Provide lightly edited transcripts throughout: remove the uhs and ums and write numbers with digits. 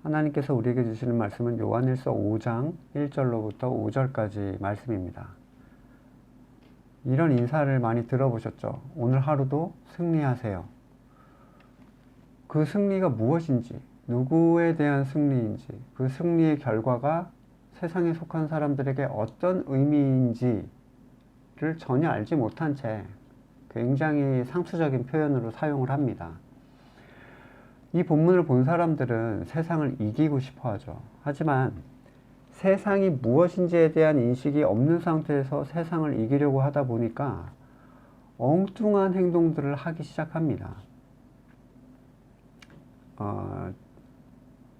하나님께서 우리에게 주시는 말씀은 요한일서 5장 1절로부터 5절까지 말씀입니다. 이런 인사를 많이 들어보셨죠? 오늘 하루도 승리하세요. 그 승리가 무엇인지, 누구에 대한 승리인지, 그 승리의 결과가 세상에 속한 사람들에게 어떤 의미인지를 전혀 알지 못한 채 굉장히 상투적인 표현으로 사용을 합니다. 이 본문을 본 사람들은 세상을 이기고 싶어 하죠. 하지만 세상이 무엇인지에 대한 인식이 없는 상태에서 세상을 이기려고 하다 보니까 엉뚱한 행동들을 하기 시작합니다.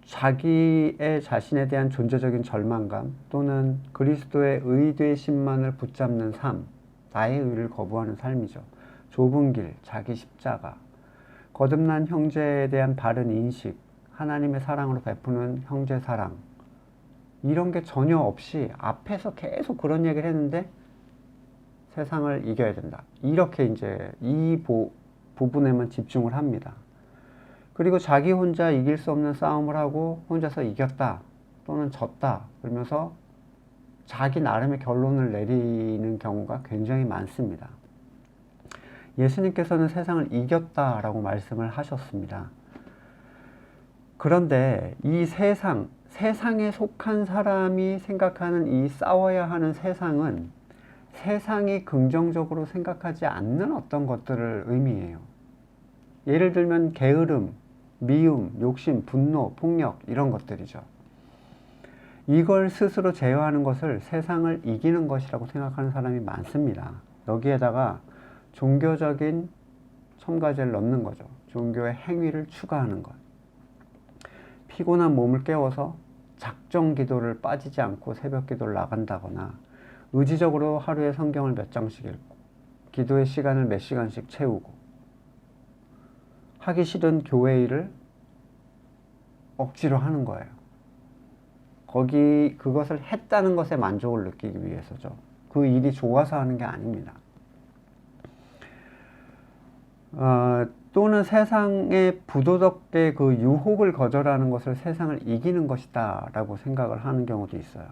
자기의 자신에 대한 존재적인 절망감 또는 그리스도의 의되심만을 붙잡는 삶, 나의 의를 거부하는 삶이죠. 좁은 길, 자기 십자가, 거듭난 형제에 대한 바른 인식, 하나님의 사랑으로 베푸는 형제 사랑, 이런 게 전혀 없이 앞에서 계속 그런 얘기를 했는데 세상을 이겨야 된다. 이렇게 이제 이 부분에만 집중을 합니다. 그리고 자기 혼자 이길 수 없는 싸움을 하고 혼자서 이겼다 또는 졌다 그러면서 자기 나름의 결론을 내리는 경우가 굉장히 많습니다. 예수님께서는 세상을 이겼다라고 말씀을 하셨습니다. 그런데 이 세상에 속한 사람이 생각하는 이 싸워야 하는 세상은 세상이 긍정적으로 생각하지 않는 어떤 것들을 의미해요. 예를 들면 게으름, 미움, 욕심, 분노, 폭력 이런 것들이죠. 이걸 스스로 제어하는 것을 세상을 이기는 것이라고 생각하는 사람이 많습니다. 여기에다가 종교적인 첨가제를 넣는 거죠. 종교의 행위를 추가하는 것. 피곤한 몸을 깨워서 작정 기도를 빠지지 않고 새벽 기도를 나간다거나 의지적으로 하루에 성경을 몇 장씩 읽고 기도의 시간을 몇 시간씩 채우고 하기 싫은 교회 일을 억지로 하는 거예요. 그것을 했다는 것에 만족을 느끼기 위해서죠. 그 일이 좋아서 하는 게 아닙니다. 또는 세상의 부도덕의 그 유혹을 거절하는 것을 세상을 이기는 것이다 라고 생각을 하는 경우도 있어요.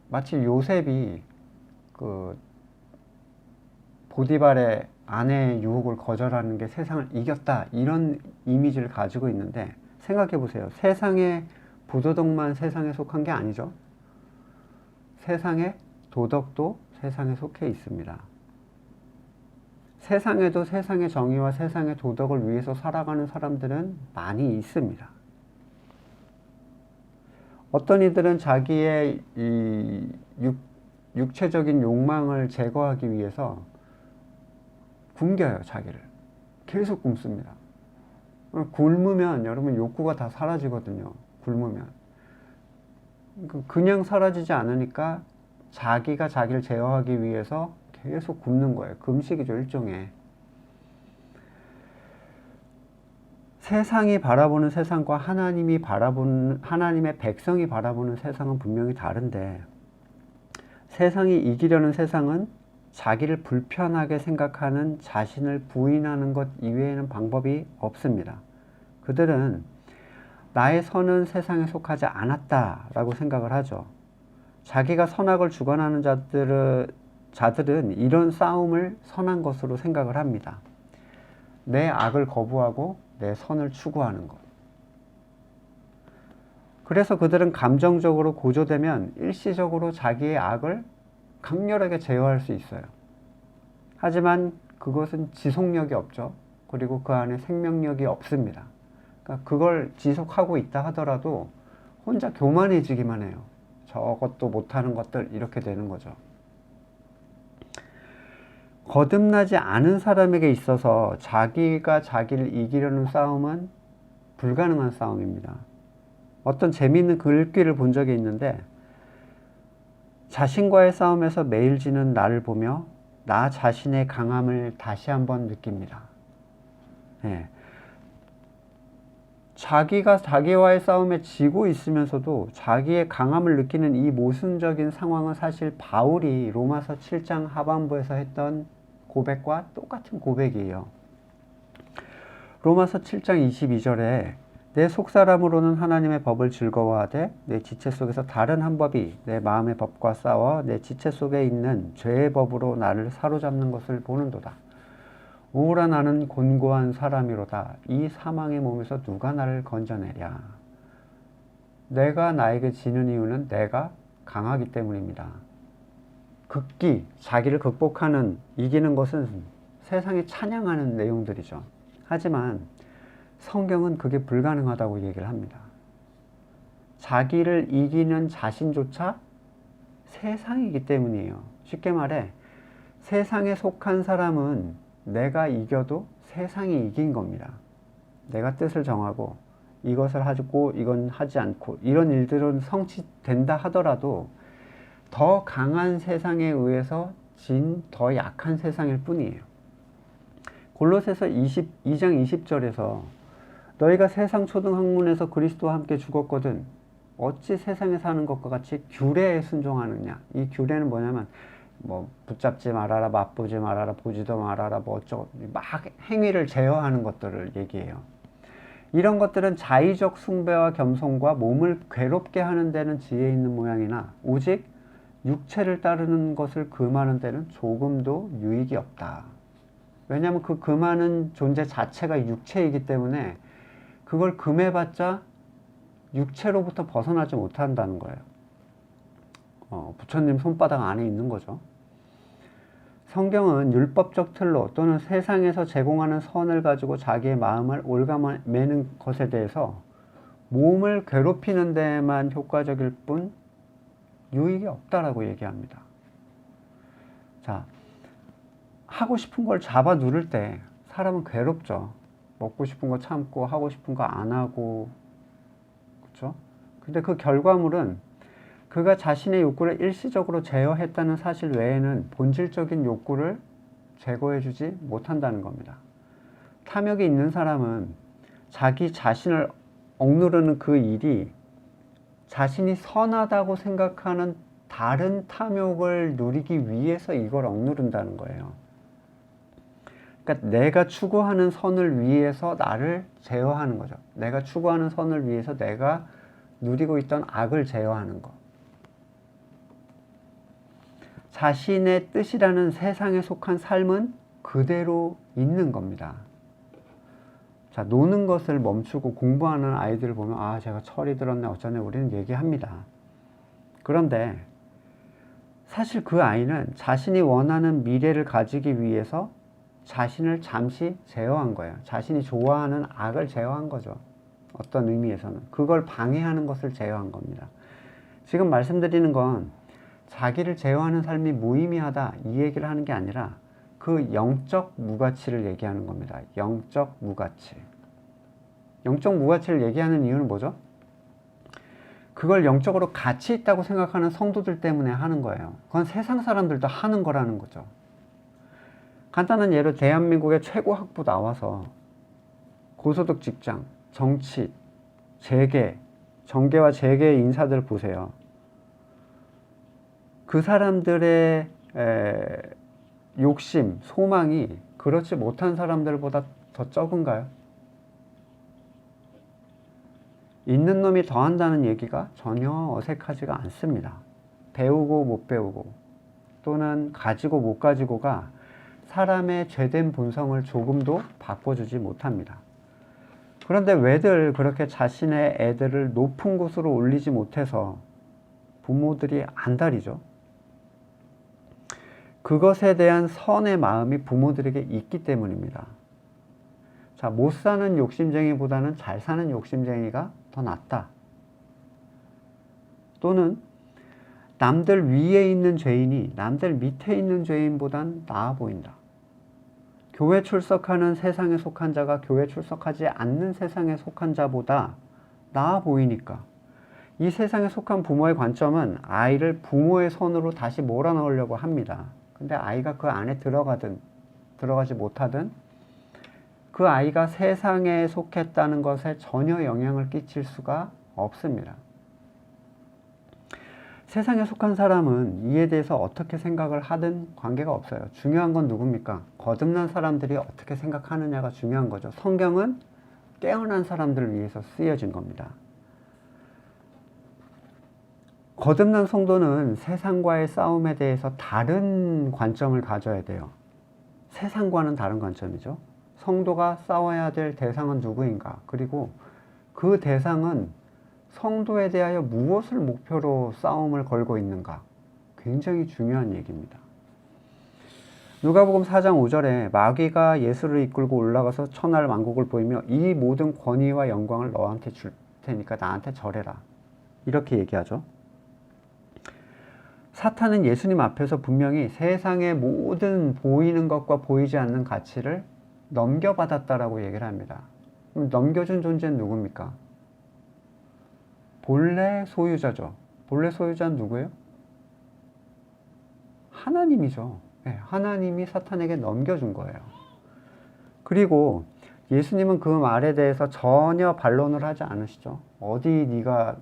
마치 요셉이 그 보디발의 아내의 유혹을 거절하는 게 세상을 이겼다 이런 이미지를 가지고 있는데 생각해 보세요. 세상의 부도덕만 세상에 속한 게 아니죠. 세상의 도덕도 세상에 속해 있습니다. 세상에도 세상의 정의와 세상의 도덕을 위해서 살아가는 사람들은 많이 있습니다. 어떤 이들은 자기의 이 육체적인 욕망을 제거하기 위해서 굶겨요, 자기를. 계속 굶습니다. 굶으면 여러분 욕구가 다 사라지거든요. 굶으면. 그냥 사라지지 않으니까 자기가 자기를 제어하기 위해서 계속 굶는 거예요. 금식이죠, 일종의. 세상이 바라보는 세상과 하나님의 백성이 바라보는 세상은 분명히 다른데, 세상이 이기려는 세상은 자기를 불편하게 생각하는 자신을 부인하는 것 이외에는 방법이 없습니다. 그들은 나의 선은 세상에 속하지 않았다라고 생각을 하죠. 자기가 선악을 주관하는 자들은 이런 싸움을 선한 것으로 생각을 합니다. 내 악을 거부하고 내 선을 추구하는 것. 그래서 그들은 감정적으로 고조되면 일시적으로 자기의 악을 강렬하게 제어할 수 있어요. 하지만 그것은 지속력이 없죠. 그리고 그 안에 생명력이 없습니다. 그러니까 그걸 지속하고 있다 하더라도 혼자 교만해지기만 해요. 저것도 못하는 것들 이렇게 되는 거죠. 거듭나지 않은 사람에게 있어서 자기가 자기를 이기려는 싸움은 불가능한 싸움입니다. 어떤 재미있는 글귀를 본 적이 있는데, 자신과의 싸움에서 매일 지는 나를 보며 나 자신의 강함을 다시 한번 느낍니다. 예. 자기가 자기와의 싸움에 지고 있으면서도 자기의 강함을 느끼는 이 모순적인 상황은 사실 바울이 로마서 7장 하반부에서 했던 고백과 똑같은 고백이에요. 로마서 7장 22절에 내 속사람으로는 하나님의 법을 즐거워하되 내 지체 속에서 다른 한 법이 내 마음의 법과 싸워 내 지체 속에 있는 죄의 법으로 나를 사로잡는 것을 보는도다. 오라 나는 곤고한 사람이로다. 이 사망의 몸에서 누가 나를 건져내랴. 내가 나에게 지는 이유는 내가 강하기 때문입니다. 극기, 자기를 극복하는, 이기는 것은 세상이 찬양하는 내용들이죠. 하지만 성경은 그게 불가능하다고 얘기를 합니다. 자기를 이기는 자신조차 세상이기 때문이에요. 쉽게 말해 세상에 속한 사람은 내가 이겨도 세상이 이긴 겁니다. 내가 뜻을 정하고 이것을 하고 이건 하지 않고 이런 일들은 성취된다 하더라도 더 강한 세상에 의해서 진 더 약한 세상일 뿐이에요. 골로새서 22장 20절에서 너희가 세상 초등학문에서 그리스도와 함께 죽었거든 어찌 세상에 사는 것과 같이 규례에 순종하느냐. 이 규례는 뭐냐면 뭐 붙잡지 말아라, 맛보지 말아라, 보지도 말아라, 뭐 어쩌고 막 행위를 제어하는 것들을 얘기해요. 이런 것들은 자의적 숭배와 겸손과 몸을 괴롭게 하는 데는 지혜 있는 모양이나 오직 육체를 따르는 것을 금하는 데는 조금도 유익이 없다. 왜냐하면 그 금하는 존재 자체가 육체이기 때문에 그걸 금해봤자 육체로부터 벗어나지 못한다는 거예요. 부처님 손바닥 안에 있는 거죠. 성경은 율법적 틀로 또는 세상에서 제공하는 선을 가지고 자기의 마음을 올가매는 것에 대해서 몸을 괴롭히는 데만 효과적일 뿐 유익이 없다라고 얘기합니다. 자, 하고 싶은 걸 잡아 누를 때 사람은 괴롭죠. 먹고 싶은 거 참고 하고 싶은 거 안 하고, 그렇죠? 근데 그 결과물은 그가 자신의 욕구를 일시적으로 제어했다는 사실 외에는 본질적인 욕구를 제거해주지 못한다는 겁니다. 탐욕이 있는 사람은 자기 자신을 억누르는 그 일이 자신이 선하다고 생각하는 다른 탐욕을 누리기 위해서 이걸 억누른다는 거예요. 그러니까 내가 추구하는 선을 위해서 나를 제어하는 거죠. 내가 추구하는 선을 위해서 내가 누리고 있던 악을 제어하는 것. 자신의 뜻이라는 세상에 속한 삶은 그대로 있는 겁니다. 자, 노는 것을 멈추고 공부하는 아이들을 보면 아, 제가 철이 들었네 어쩌네 우리는 얘기합니다. 그런데 사실 그 아이는 자신이 원하는 미래를 가지기 위해서 자신을 잠시 제어한 거예요. 자신이 좋아하는 악을 제어한 거죠. 어떤 의미에서는. 그걸 방해하는 것을 제어한 겁니다. 지금 말씀드리는 건 자기를 제어하는 삶이 무의미하다 이 얘기를 하는 게 아니라 그 영적 무가치를 얘기하는 겁니다. 영적 무가치. 영적 무가치를 얘기하는 이유는 뭐죠? 그걸 영적으로 가치 있다고 생각하는 성도들 때문에 하는 거예요. 그건 세상 사람들도 하는 거라는 거죠. 간단한 예로 대한민국의 최고 학부 나와서 고소득 직장, 정치, 재계, 정계와 재계의 인사들 보세요. 그 사람들의 욕심, 소망이 그렇지 못한 사람들보다 더 적은가요? 있는 놈이 더한다는 얘기가 전혀 어색하지가 않습니다. 배우고 못 배우고 또는 가지고 못 가지고가 사람의 죄된 본성을 조금도 바꿔주지 못합니다. 그런데 왜들 그렇게 자신의 애들을 높은 곳으로 올리지 못해서 부모들이 안달이죠? 그것에 대한 선의 마음이 부모들에게 있기 때문입니다. 자, 못 사는 욕심쟁이보다는 잘 사는 욕심쟁이가 더 낫다. 또는 남들 위에 있는 죄인이 남들 밑에 있는 죄인보단 나아 보인다. 교회 출석하는 세상에 속한 자가 교회 출석하지 않는 세상에 속한 자보다 나아 보이니까 이 세상에 속한 부모의 관점은 아이를 부모의 손으로 다시 몰아넣으려고 합니다. 근데 아이가 그 안에 들어가든 들어가지 못하든 그 아이가 세상에 속했다는 것에 전혀 영향을 끼칠 수가 없습니다. 세상에 속한 사람은 이에 대해서 어떻게 생각을 하든 관계가 없어요. 중요한 건 누굽니까? 거듭난 사람들이 어떻게 생각하느냐가 중요한 거죠. 성경은 깨어난 사람들을 위해서 쓰여진 겁니다. 거듭난 성도는 세상과의 싸움에 대해서 다른 관점을 가져야 돼요. 세상과는 다른 관점이죠. 성도가 싸워야 될 대상은 누구인가? 그리고 그 대상은 성도에 대하여 무엇을 목표로 싸움을 걸고 있는가? 굉장히 중요한 얘기입니다. 누가복음 4장 5절에 마귀가 예수를 이끌고 올라가서 천하를 만국을 보이며 이 모든 권위와 영광을 너한테 줄 테니까 나한테 절해라. 이렇게 얘기하죠. 사탄은 예수님 앞에서 분명히 세상의 모든 보이는 것과 보이지 않는 가치를 넘겨받았다라고 얘기를 합니다. 그럼 넘겨준 존재는 누굽니까? 본래 소유자죠. 본래 소유자는 누구예요? 하나님이죠. 네, 하나님이 사탄에게 넘겨준 거예요. 그리고 예수님은 그 말에 대해서 전혀 반론을 하지 않으시죠. 어디 네가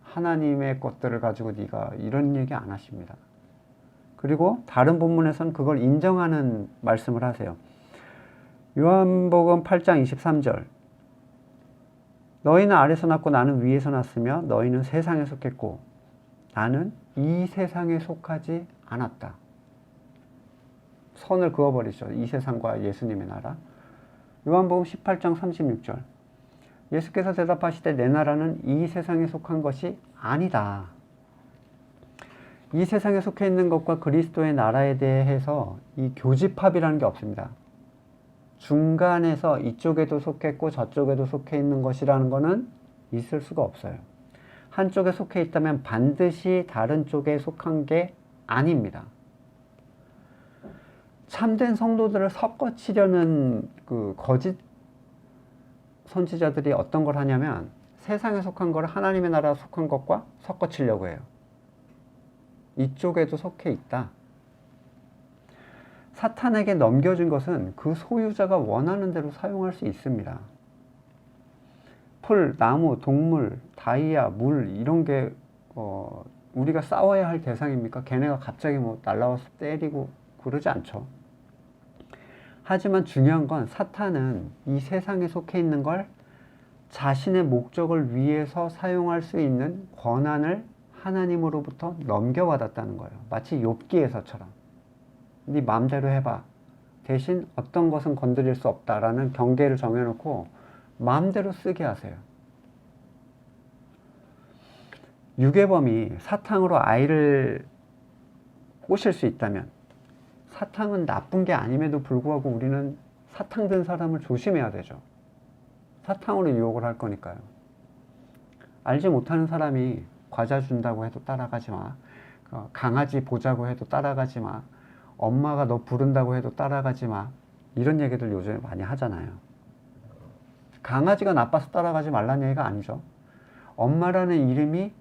하나님의 것들을 가지고 네가 이런 얘기 안 하십니다. 그리고 다른 본문에서는 그걸 인정하는 말씀을 하세요. 요한복음 8장 23절 너희는 아래서 났고 나는 위에서 났으며 너희는 세상에 속했고 나는 이 세상에 속하지 않았다. 선을 그어버리죠. 이 세상과 예수님의 나라. 요한복음 18장 36절 예수께서 대답하시되 내 나라는 이 세상에 속한 것이 아니다. 이 세상에 속해 있는 것과 그리스도의 나라에 대해서 이 교집합이라는 게 없습니다. 중간에서 이쪽에도 속했고 저쪽에도 속해 있는 것이라는 것은 있을 수가 없어요. 한쪽에 속해 있다면 반드시 다른 쪽에 속한 게 아닙니다. 참된 성도들을 섞어치려는 그 거짓 선지자들이 어떤 걸 하냐면 세상에 속한 거를 하나님의 나라에 속한 것과 섞어치려고 해요. 이쪽에도 속해 있다. 사탄에게 넘겨준 것은 그 소유자가 원하는 대로 사용할 수 있습니다. 풀, 나무, 동물, 다이아, 물 이런 게 우리가 싸워야 할 대상입니까? 걔네가 갑자기 뭐 날라와서 때리고 그러지 않죠. 하지만 중요한 건 사탄은 이 세상에 속해 있는 걸 자신의 목적을 위해서 사용할 수 있는 권한을 하나님으로부터 넘겨받았다는 거예요. 마치 욥기에서처럼 네 마음대로 해봐. 대신 어떤 것은 건드릴 수 없다라는 경계를 정해놓고 마음대로 쓰게 하세요. 유괴범이 사탕으로 아이를 꼬실 수 있다면 사탕은 나쁜 게 아님에도 불구하고 우리는 사탕 든 사람을 조심해야 되죠. 사탕으로 유혹을 할 거니까요. 알지 못하는 사람이 과자 준다고 해도 따라가지 마. 강아지 보자고 해도 따라가지 마. 엄마가 너 부른다고 해도 따라가지 마. 이런 얘기들 요즘에 많이 하잖아요. 강아지가 나빠서 따라가지 말라는 얘기가 아니죠. 엄마라는 이름이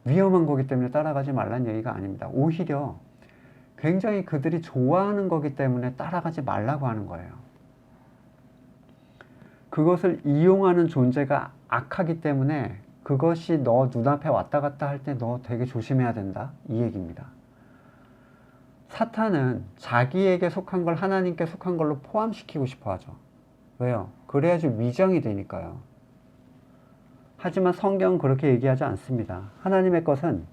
위험한 거기 때문에 따라가지 말라는 얘기가 아닙니다. 오히려 굉장히 그들이 좋아하는 거기 때문에 따라가지 말라고 하는 거예요. 그것을 이용하는 존재가 악하기 때문에 그것이 너 눈앞에 왔다 갔다 할 때 너 되게 조심해야 된다. 이 얘기입니다. 사탄은 자기에게 속한 걸 하나님께 속한 걸로 포함시키고 싶어 하죠. 왜요? 그래야지 위정이 되니까요. 하지만 성경은 그렇게 얘기하지 않습니다. 하나님의 것은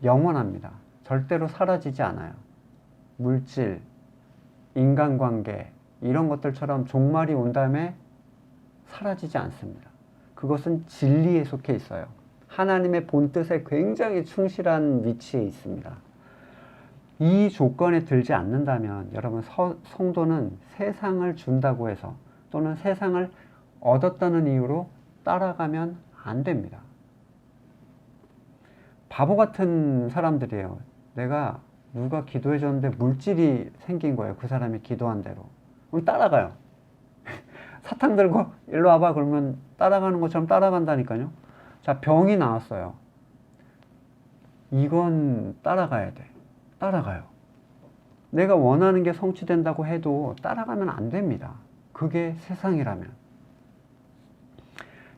영원합니다. 절대로 사라지지 않아요. 물질, 인간관계 이런 것들처럼 종말이 온 다음에 사라지지 않습니다. 그것은 진리에 속해 있어요. 하나님의 본뜻에 굉장히 충실한 위치에 있습니다. 이 조건에 들지 않는다면 여러분 성도는 세상을 준다고 해서 또는 세상을 얻었다는 이유로 따라가면 안 됩니다. 바보 같은 사람들이에요. 내가 누가 기도해 줬는데 물질이 생긴 거예요. 그 사람이 기도한 대로. 그럼 따라가요. 사탕 들고 일로 와봐 그러면 따라가는 것처럼 따라간다니까요. 자, 병이 나왔어요. 이건 따라가야 돼. 따라가요. 내가 원하는 게 성취된다고 해도 따라가면 안 됩니다. 그게 세상이라면.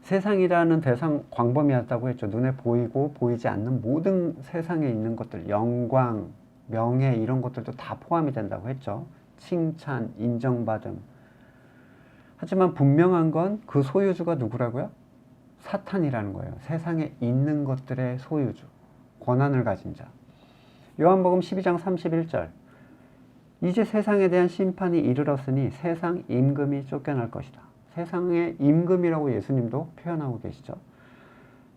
세상이라는 대상 광범위하다고 했죠. 눈에 보이고 보이지 않는 모든 세상에 있는 것들, 영광, 명예 이런 것들도 다 포함이 된다고 했죠. 칭찬, 인정받음, 하지만 분명한 건 그 소유주가 누구라고요? 사탄이라는 거예요. 세상에 있는 것들의 소유주, 권한을 가진 자. 요한복음 12장 31절. 이제 세상에 대한 심판이 이르렀으니 세상 임금이 쫓겨날 것이다. 세상의 임금이라고 예수님도 표현하고 계시죠.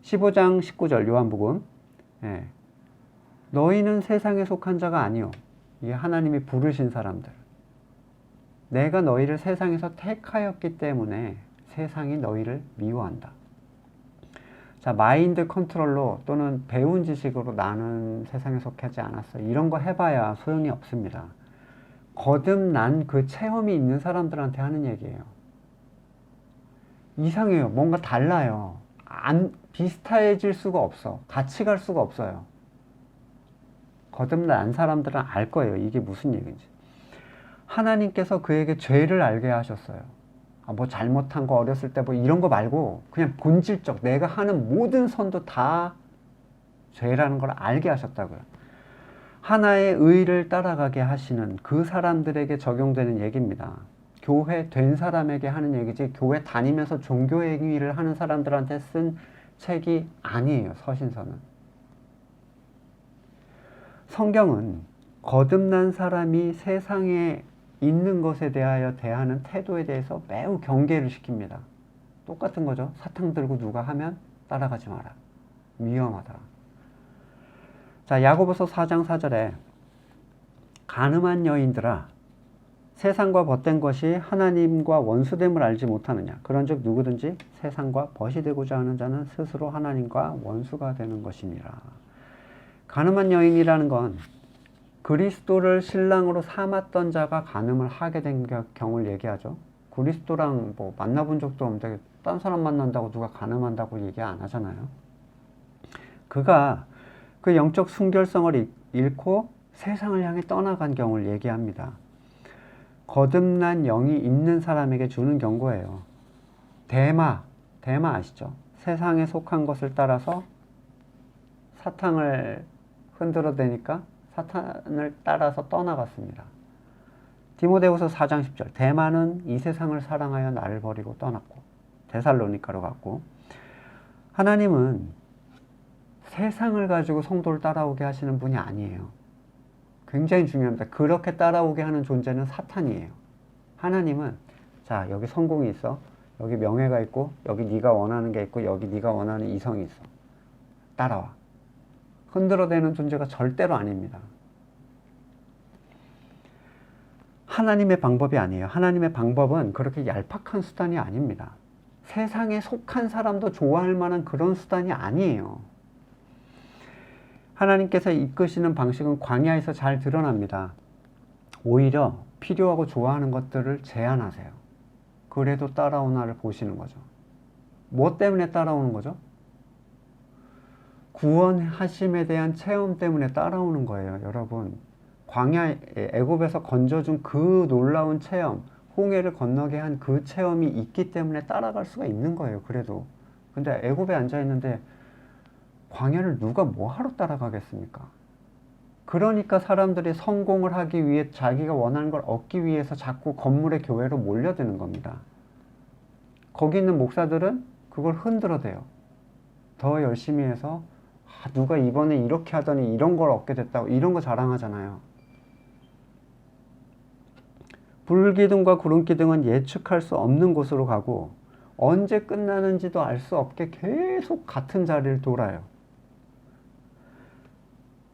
15장 19절 요한복음. 너희는 세상에 속한 자가 아니요. 이게 하나님이 부르신 사람들. 내가 너희를 세상에서 택하였기 때문에 세상이 너희를 미워한다. 자, 마인드 컨트롤로 또는 배운 지식으로 나는 세상에 속하지 않았어. 이런 거 해봐야 소용이 없습니다. 거듭난 그 체험이 있는 사람들한테 하는 얘기예요. 이상해요. 뭔가 달라요. 비슷해질 수가 없어. 같이 갈 수가 없어요. 거듭난 사람들은 알 거예요. 이게 무슨 얘기인지. 하나님께서 그에게 죄를 알게 하셨어요. 뭐 잘못한 거 어렸을 때 뭐 이런 거 말고 그냥 본질적 내가 하는 모든 선도 다 죄라는 걸 알게 하셨다고요. 하나의 의를 따라가게 하시는 그 사람들에게 적용되는 얘기입니다. 교회 된 사람에게 하는 얘기지 교회 다니면서 종교행위를 하는 사람들한테 쓴 책이 아니에요. 서신서는. 성경은 거듭난 사람이 세상에 있는 것에 대하여 대하는 태도에 대해서 매우 경계를 시킵니다. 똑같은 거죠. 사탕 들고 누가 하면 따라가지 마라. 위험하다. 자, 야고보서 4장 4절에 간음한 여인들아 세상과 벗된 것이 하나님과 원수됨을 알지 못하느냐. 그런즉 누구든지 세상과 벗이 되고자 하는 자는 스스로 하나님과 원수가 되는 것이니라. 간음한 여인이라는 건 그리스도를 신랑으로 삼았던 자가 간음을 하게 된 경우를 얘기하죠. 그리스도랑 뭐 만나본 적도 없는데 딴 사람 만난다고 누가 간음한다고 얘기 안 하잖아요. 그가 그 영적 순결성을 잃고 세상을 향해 떠나간 경우를 얘기합니다. 거듭난 영이 있는 사람에게 주는 경고예요. 데마 아시죠? 세상에 속한 것을 따라서 사탕을 흔들어대니까 사탄을 따라서 떠나갔습니다. 디모데후서 4장 10절 데마는 이 세상을 사랑하여 나를 버리고 떠났고 데살로니가로 갔고 하나님은 세상을 가지고 성도를 따라오게 하시는 분이 아니에요. 굉장히 중요합니다. 그렇게 따라오게 하는 존재는 사탄이에요. 하나님은 자 여기 성공이 있어. 여기 명예가 있고 여기 네가 원하는 게 있고 여기 네가 원하는 이성이 있어. 따라와. 흔들어대는 존재가 절대로 아닙니다. 하나님의 방법이 아니에요. 하나님의 방법은 그렇게 얄팍한 수단이 아닙니다. 세상에 속한 사람도 좋아할 만한 그런 수단이 아니에요. 하나님께서 이끄시는 방식은 광야에서 잘 드러납니다. 오히려 필요하고 좋아하는 것들을 제한하세요. 그래도 따라오나를 보시는 거죠. 뭐 때문에 따라오는 거죠? 구원하심에 대한 체험 때문에 따라오는 거예요. 여러분, 광야 애굽에서 건져준 그 놀라운 체험, 홍해를 건너게 한 그 체험이 있기 때문에 따라갈 수가 있는 거예요. 그래도. 근데 애굽에 앉아 있는데 광야를 누가 뭐하러 따라가겠습니까? 그러니까 사람들이 성공을 하기 위해 자기가 원하는 걸 얻기 위해서 자꾸 건물의 교회로 몰려드는 겁니다. 거기 있는 목사들은 그걸 흔들어대요. 더 열심히 해서 누가 이번에 이렇게 하더니 이런 걸 얻게 됐다고 이런 거 자랑하잖아요. 불기둥과 구름기둥은 예측할 수 없는 곳으로 가고 언제 끝나는지도 알 수 없게 계속 같은 자리를 돌아요.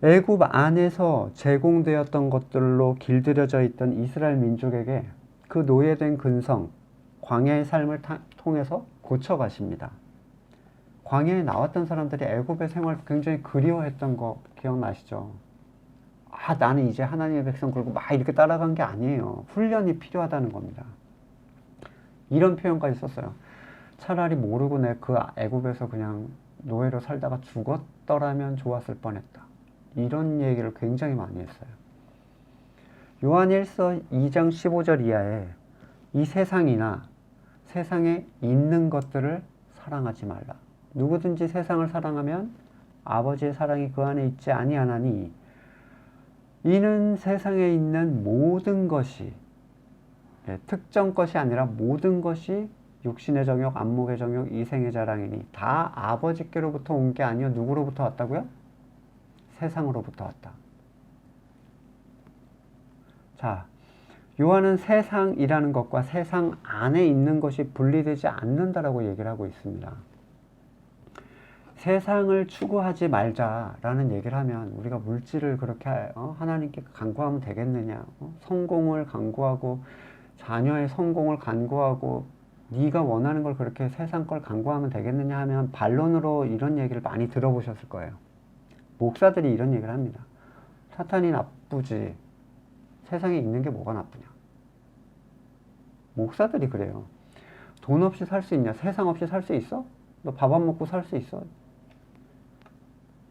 애굽 안에서 제공되었던 것들로 길들여져 있던 이스라엘 민족에게 그 노예된 근성, 광야의 삶을 통해서 고쳐가십니다. 광야에 나왔던 사람들이 애굽의 생활 굉장히 그리워했던 거 기억나시죠? 나는 이제 하나님의 백성 그리고 막 이렇게 따라간 게 아니에요. 훈련이 필요하다는 겁니다. 이런 표현까지 썼어요. 차라리 모르고 내 그 애굽에서 그냥 노예로 살다가 죽었더라면 좋았을 뻔했다. 이런 얘기를 굉장히 많이 했어요. 요한 1서 2장 15절 이하에 이 세상이나 세상에 있는 것들을 사랑하지 말라. 누구든지 세상을 사랑하면 아버지의 사랑이 그 안에 있지 아니하나니 이는 세상에 있는 모든 것이 예, 특정 것이 아니라 모든 것이 육신의 정욕, 안목의 정욕, 이생의 자랑이니 다 아버지께로부터 온 게 아니요 누구로부터 왔다고요? 세상으로부터 왔다. 자, 요한은 세상이라는 것과 세상 안에 있는 것이 분리되지 않는다라고 얘기를 하고 있습니다. 세상을 추구하지 말자라는 얘기를 하면 우리가 물질을 그렇게 하나님께 간구하면 되겠느냐, 성공을 간구하고 자녀의 성공을 간구하고 네가 원하는 걸 그렇게 세상 걸 간구하면 되겠느냐 하면 반론으로 이런 얘기를 많이 들어보셨을 거예요. 목사들이 이런 얘기를 합니다. 사탄이 나쁘지 세상에 있는 게 뭐가 나쁘냐. 목사들이 그래요. 돈 없이 살 수 있냐? 세상 없이 살 수 있어? 너 밥 안 먹고 살 수 있어?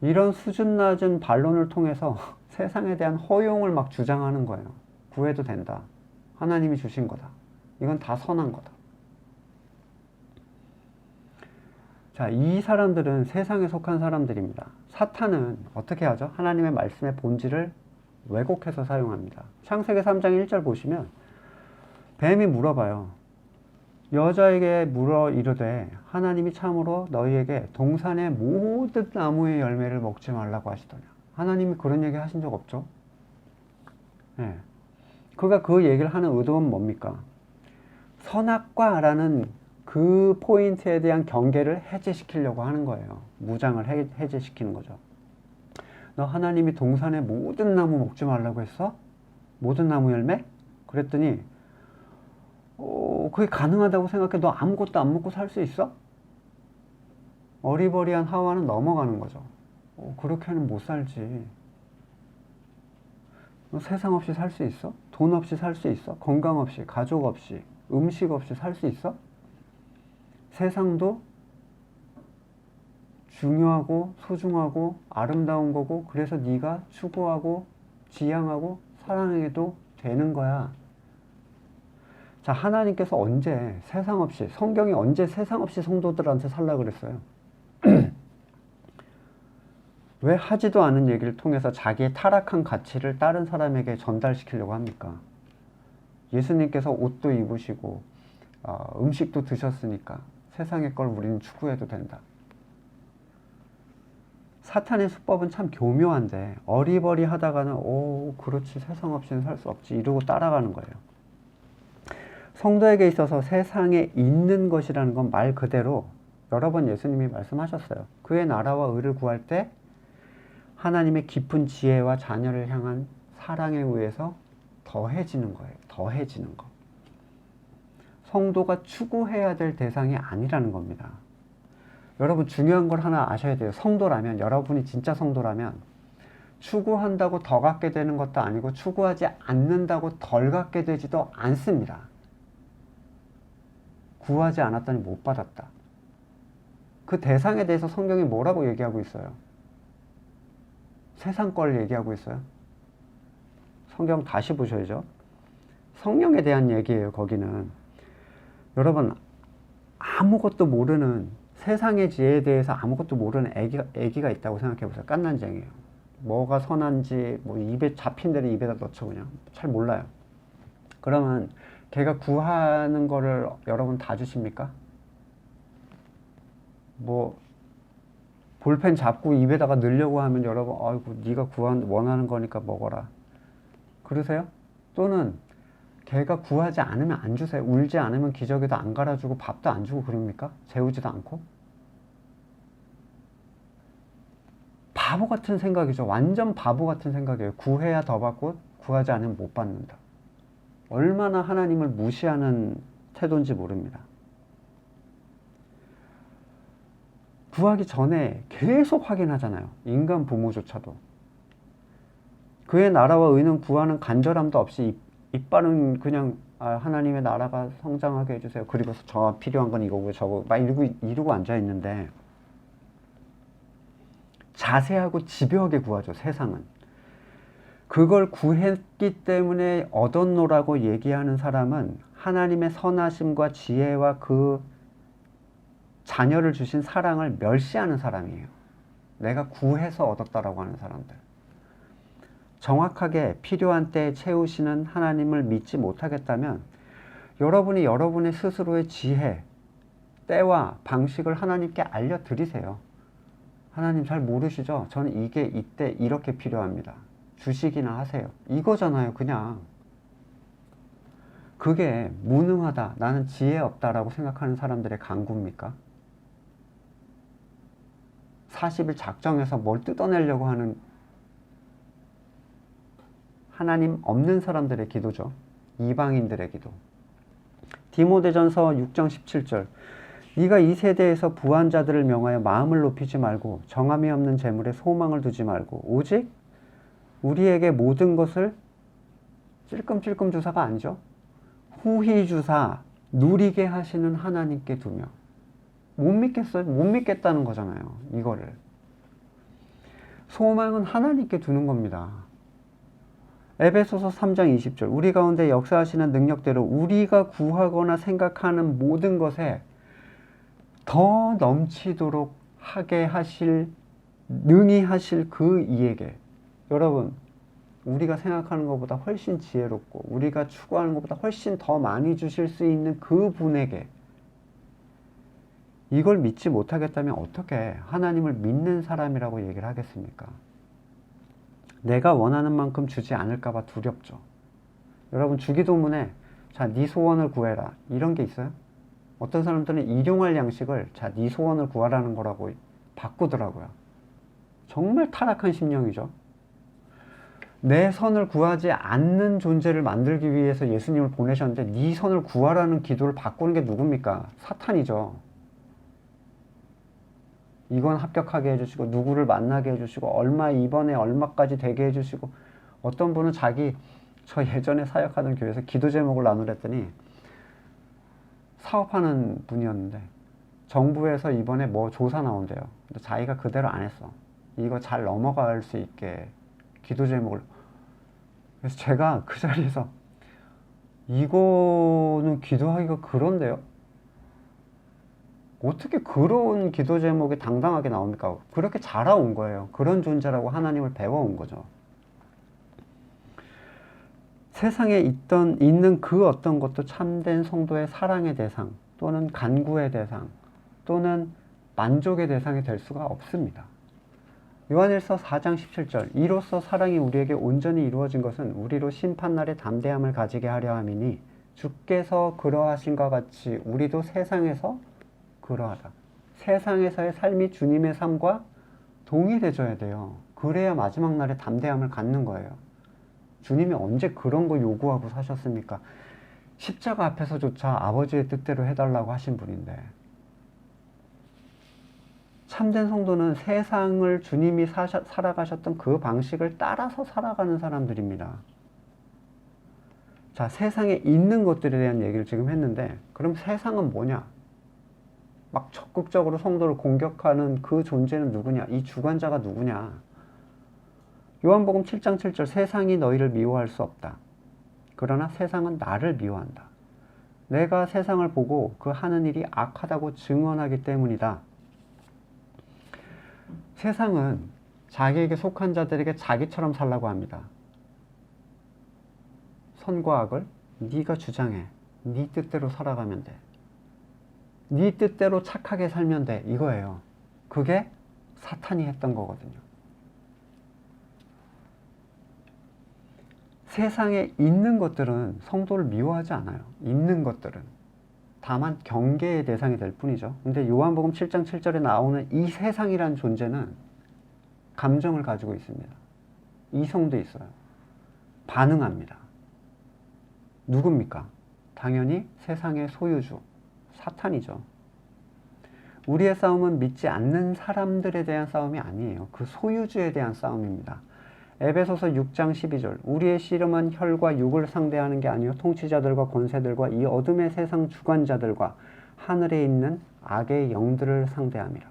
이런 수준 낮은 반론을 통해서 세상에 대한 허용을 막 주장하는 거예요. 구해도 된다. 하나님이 주신 거다. 이건 다 선한 거다. 자, 이 사람들은 세상에 속한 사람들입니다. 사탄은 어떻게 하죠? 하나님의 말씀의 본질을 왜곡해서 사용합니다. 창세기 3장 1절 보시면 뱀이 물어봐요. 여자에게 물어 이르되 하나님이 참으로 너희에게 동산의 모든 나무의 열매를 먹지 말라고 하시더냐. 하나님이 그런 얘기 하신 적 없죠? 네. 그가 그 얘기를 하는 의도는 뭡니까? 선악과라는 그 포인트에 대한 경계를 해제시키려고 하는 거예요. 무장을 해제시키는 거죠. 너 하나님이 동산의 모든 나무 먹지 말라고 했어? 모든 나무 열매? 그랬더니 그게 가능하다고 생각해? 너 아무것도 안 먹고 살 수 있어? 어리버리한 하와는 넘어가는 거죠. 그렇게는 못 살지. 너 세상 없이 살 수 있어? 돈 없이 살 수 있어? 건강 없이, 가족 없이, 음식 없이 살 수 있어? 세상도 중요하고 소중하고 아름다운 거고 그래서 네가 추구하고 지향하고 사랑해도 되는 거야. 자, 하나님께서 언제 세상 없이, 성경이 언제 세상 없이 성도들한테 살라 그랬어요? 왜 하지도 않은 얘기를 통해서 자기의 타락한 가치를 다른 사람에게 전달시키려고 합니까? 예수님께서 옷도 입으시고 음식도 드셨으니까 세상의 걸 우리는 추구해도 된다. 사탄의 수법은 참 교묘한데 어리버리하다가는 그렇지 세상 없이는 살 수 없지 이러고 따라가는 거예요. 성도에게 있어서 세상에 있는 것이라는 건 말 그대로 여러 번 예수님이 말씀하셨어요. 그의 나라와 의를 구할 때 하나님의 깊은 지혜와 자녀를 향한 사랑에 의해서 더해지는 거예요. 더해지는 거. 성도가 추구해야 될 대상이 아니라는 겁니다. 여러분 중요한 걸 하나 아셔야 돼요. 성도라면, 여러분이 진짜 성도라면 추구한다고 더 갖게 되는 것도 아니고 추구하지 않는다고 덜 갖게 되지도 않습니다. 구하지 않았더니 못 받았다. 그 대상에 대해서 성경이 뭐라고 얘기하고 있어요? 세상 걸 얘기하고 있어요. 성경 다시 보셔야죠. 성령에 대한 얘기예요. 거기는. 여러분 아무것도 모르는 세상의 지혜에 대해서 아무것도 모르는 애기가 있다고 생각해 보세요. 깐난쟁이에요. 뭐가 선한지 뭐 입에 잡힌 대로 입에다 넣죠. 그냥 잘 몰라요. 그러면 걔가 구하는 거를 여러분 다 주십니까? 뭐 볼펜 잡고 입에다가 넣으려고 하면 여러분 아이고 네가 원하는 거니까 먹어라 그러세요? 또는 걔가 구하지 않으면 안 주세요? 울지 않으면 기저귀도 안 갈아주고 밥도 안 주고 그럽니까? 재우지도 않고? 바보 같은 생각이죠. 완전 바보 같은 생각이에요. 구해야 더 받고 구하지 않으면 못 받는다. 얼마나 하나님을 무시하는 태도인지 모릅니다. 구하기 전에 계속 확인하잖아요. 인간 부모조차도. 그의 나라와 의는 구하는 간절함도 없이 이빨은 그냥 하나님의 나라가 성장하게 해주세요. 그리고 저 필요한 건 이거고 저거 막 이러고 앉아있는데 자세하고 집요하게 구하죠. 세상은. 그걸 구했기 때문에 얻었노라고 얘기하는 사람은 하나님의 선하심과 지혜와 그 자녀를 주신 사랑을 멸시하는 사람이에요. 내가 구해서 얻었다라고 하는 사람들. 정확하게 필요한 때에 채우시는 하나님을 믿지 못하겠다면 여러분이 여러분의 스스로의 지혜, 때와 방식을 하나님께 알려드리세요. 하나님 잘 모르시죠? 저는 이게 이때 이렇게 필요합니다. 주시기나 하세요. 이거잖아요, 그냥. 그게 무능하다, 나는 지혜 없다라고 생각하는 사람들의 간구입니까? 40일 작정해서 뭘 뜯어내려고 하는 하나님 없는 사람들의 기도죠. 이방인들의 기도. 디모데전서 6장 17절. 네가 이 세대에서 부한 자들을 명하여 마음을 높이지 말고 정함이 없는 재물에 소망을 두지 말고 오직 우리에게 모든 것을 찔끔찔끔 주사가 아니죠. 후히 주사 누리게 하시는 하나님께 두며. 못 믿겠어요? 못 믿겠다는 거잖아요. 이거를. 소망은 하나님께 두는 겁니다. 에베소서 3장 20절. 우리 가운데 역사하시는 능력대로 우리가 구하거나 생각하는 모든 것에 더 넘치도록 하게 하실, 능히 하실 그 이에게. 여러분, 우리가 생각하는 것보다 훨씬 지혜롭고 우리가 추구하는 것보다 훨씬 더 많이 주실 수 있는 그 분에게 이걸 믿지 못하겠다면 어떻게 하나님을 믿는 사람이라고 얘기를 하겠습니까? 내가 원하는 만큼 주지 않을까 봐 두렵죠. 여러분, 주기도문에 자, 네 소원을 구해라 이런 게 있어요? 어떤 사람들은 일용할 양식을 자, 네 소원을 구하라는 거라고 바꾸더라고요. 정말 타락한 심령이죠. 내 선을 구하지 않는 존재를 만들기 위해서 예수님을 보내셨는데 네 선을 구하라는 기도를 바꾸는 게 누굽니까? 사탄이죠. 이건 합격하게 해주시고 누구를 만나게 해주시고 이번에 얼마까지 되게 해주시고 어떤 분은 저 예전에 사역하던 교회에서 기도 제목을 나누랬더니 사업하는 분이었는데 정부에서 이번에 뭐 조사 나온대요. 근데 자기가 그대로 안 했어. 이거 잘 넘어갈 수 있게 기도 제목을. 그래서 제가 그 자리에서 이거는 기도하기가 그런데요? 어떻게 그런 기도 제목이 당당하게 나옵니까? 그렇게 자라온 거예요. 그런 존재라고 하나님을 배워온 거죠. 세상에 있는 그 어떤 것도 참된 성도의 사랑의 대상 또는 간구의 대상 또는 만족의 대상이 될 수가 없습니다. 요한일서 4장 17절. 이로써 사랑이 우리에게 온전히 이루어진 것은 우리로 심판날의 담대함을 가지게 하려 함이니 주께서 그러하신과 같이 우리도 세상에서 그러하다. 세상에서의 삶이 주님의 삶과 동일해져야 돼요. 그래야 마지막 날에 담대함을 갖는 거예요. 주님이 언제 그런 거 요구하고 사셨습니까? 십자가 앞에서조차 아버지의 뜻대로 해달라고 하신 분인데. 참된 성도는 세상을 주님이 살아가셨던 그 방식을 따라서 살아가는 사람들입니다. 자, 세상에 있는 것들에 대한 얘기를 지금 했는데 그럼 세상은 뭐냐? 막 적극적으로 성도를 공격하는 그 존재는 누구냐? 이 주관자가 누구냐? 요한복음 7장 7절. 세상이 너희를 미워할 수 없다. 그러나 세상은 나를 미워한다. 내가 세상을 보고 그 하는 일이 악하다고 증언하기 때문이다. 세상은 자기에게 속한 자들에게 자기처럼 살라고 합니다. 선과 악을 네가 주장해. 네 뜻대로 살아가면 돼. 네 뜻대로 착하게 살면 돼. 이거예요. 그게 사탄이 했던 거거든요. 세상에 있는 것들은 성도를 미워하지 않아요. 있는 것들은. 다만 경계의 대상이 될 뿐이죠. 근데 요한복음 7장 7절에 나오는 이 세상이란 존재는 감정을 가지고 있습니다. 이성도 있어요. 반응합니다. 누굽니까? 당연히 세상의 소유주, 사탄이죠. 우리의 싸움은 믿지 않는 사람들에 대한 싸움이 아니에요. 그 소유주에 대한 싸움입니다. 에베소서 6장 12절. 우리의 씨름은 혈과 육을 상대하는 게 아니요 통치자들과 권세들과 이 어둠의 세상 주관자들과 하늘에 있는 악의 영들을 상대함이라.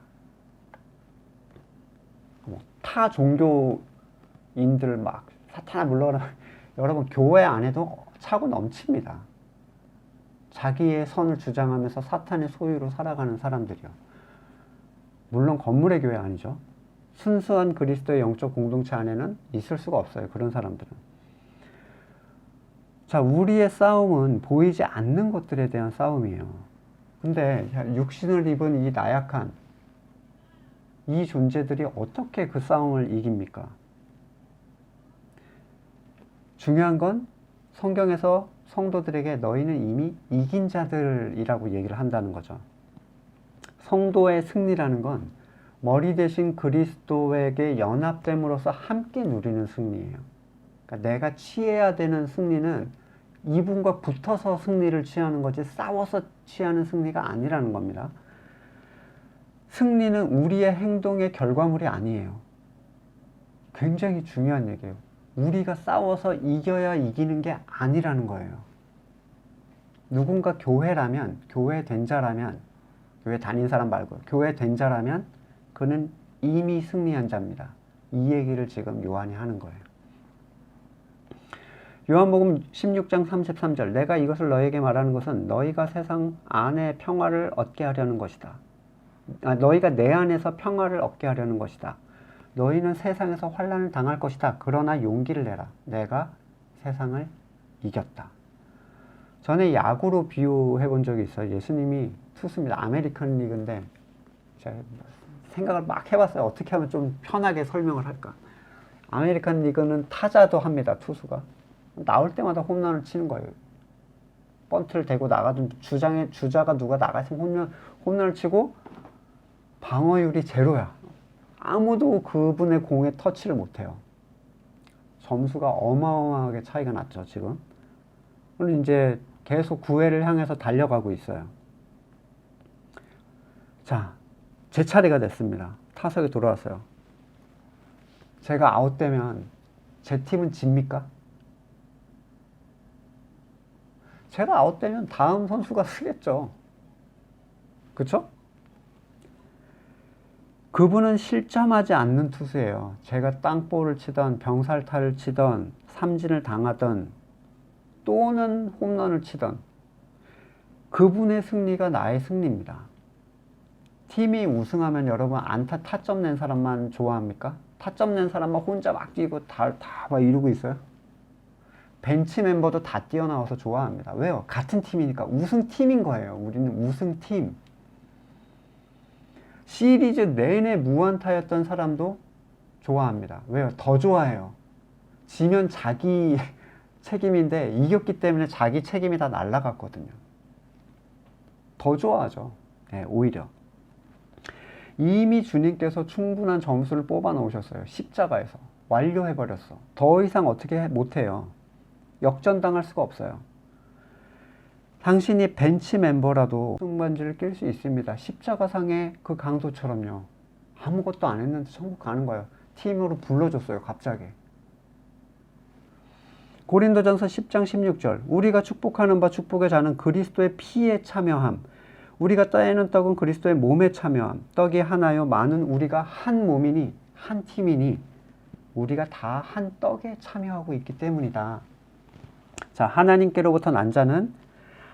타 종교인들 막 사탄아 물러가라. 여러분, 교회 안에도 차고 넘칩니다. 자기의 선을 주장하면서 사탄의 소유로 살아가는 사람들이요. 물론 건물의 교회 아니죠. 순수한 그리스도의 영적 공동체 안에는 있을 수가 없어요. 그런 사람들은. 자, 우리의 싸움은 보이지 않는 것들에 대한 싸움이에요. 근데 육신을 입은 이 나약한 이 존재들이 어떻게 그 싸움을 이깁니까? 중요한 건 성경에서 성도들에게 너희는 이미 이긴 자들이라고 얘기를 한다는 거죠. 성도의 승리라는 건 머리 대신 그리스도에게 연합됨으로써 함께 누리는 승리예요. 그러니까 내가 취해야 되는 승리는 이분과 붙어서 승리를 취하는 거지 싸워서 취하는 승리가 아니라는 겁니다. 승리는 우리의 행동의 결과물이 아니에요. 굉장히 중요한 얘기예요. 우리가 싸워서 이겨야 이기는 게 아니라는 거예요. 누군가 교회라면, 교회 된 자라면, 교회 다닌 사람 말고 교회 된 자라면 그는 이미 승리한 자입니다. 이 얘기를 지금 요한이 하는 거예요. 요한복음 16장 33절 내가 이것을 너에게 말하는 것은 너희가 세상 안에 평화를 얻게 하려는 것이다. 너희가 내 안에서 평화를 얻게 하려는 것이다. 너희는 세상에서 환난을 당할 것이다. 그러나 용기를 내라. 내가 세상을 이겼다. 전에 야구로 비유해 본 적이 있어요. 예수님이 투수입니다. 아메리칸 리그인데 제가 생각을 막 해봤어요. 어떻게 하면 좀 편하게 설명을 할까. 아메리칸 리그는 타자도 합니다. 투수가. 나올 때마다 홈런을 치는 거예요. 번트를 대고 나가든 주자가 누가 나가있으면 홈런을 치고 방어율이 제로야. 아무도 그분의 공에 터치를 못해요. 점수가 어마어마하게 차이가 났죠, 지금. 그럼 이제 계속 9회를 향해서 달려가고 있어요. 자, 제 차례가 됐습니다. 타석에 돌아왔어요. 제가 아웃되면 제 팀은 집니까? 제가 아웃되면 다음 선수가 쓰겠죠. 그쵸? 그분은 실점하지 않는 투수예요. 제가 땅볼을 치던 병살타를 치던 삼진을 당하던 또는 홈런을 치던 그분의 승리가 나의 승리입니다. 팀이 우승하면 여러분 안타 타점 낸 사람만 좋아합니까? 타점 낸 사람만 혼자 막 뛰고 다 막 이러고 있어요? 벤치 멤버도 다 뛰어나와서 좋아합니다. 왜요? 같은 팀이니까 우승팀인 거예요. 우리는 우승팀. 시리즈 내내 무안타였던 사람도 좋아합니다. 왜요? 더 좋아해요. 지면 자기 책임인데 이겼기 때문에 자기 책임이 다 날아갔거든요. 더 좋아하죠. 네, 오히려. 이미 주님께서 충분한 점수를 뽑아 놓으셨어요. 십자가에서. 완료해버렸어. 더 이상 어떻게 못해요. 역전당할 수가 없어요. 당신이 벤치 멤버라도 승반지를 낄 수 있습니다. 십자가상의 그 강도처럼요. 아무것도 안 했는데 천국 가는 거예요. 팀으로 불러줬어요. 갑자기. 고린도전서 10장 16절 우리가 축복하는 바 축복의 자는 그리스도의 피에 참여함. 우리가 따에는 떡은 그리스도의 몸에 참여함. 떡이 하나요 많은 우리가 한 몸이니 한 팀이니 우리가 다 한 떡에 참여하고 있기 때문이다. 자, 하나님께로부터 난 자는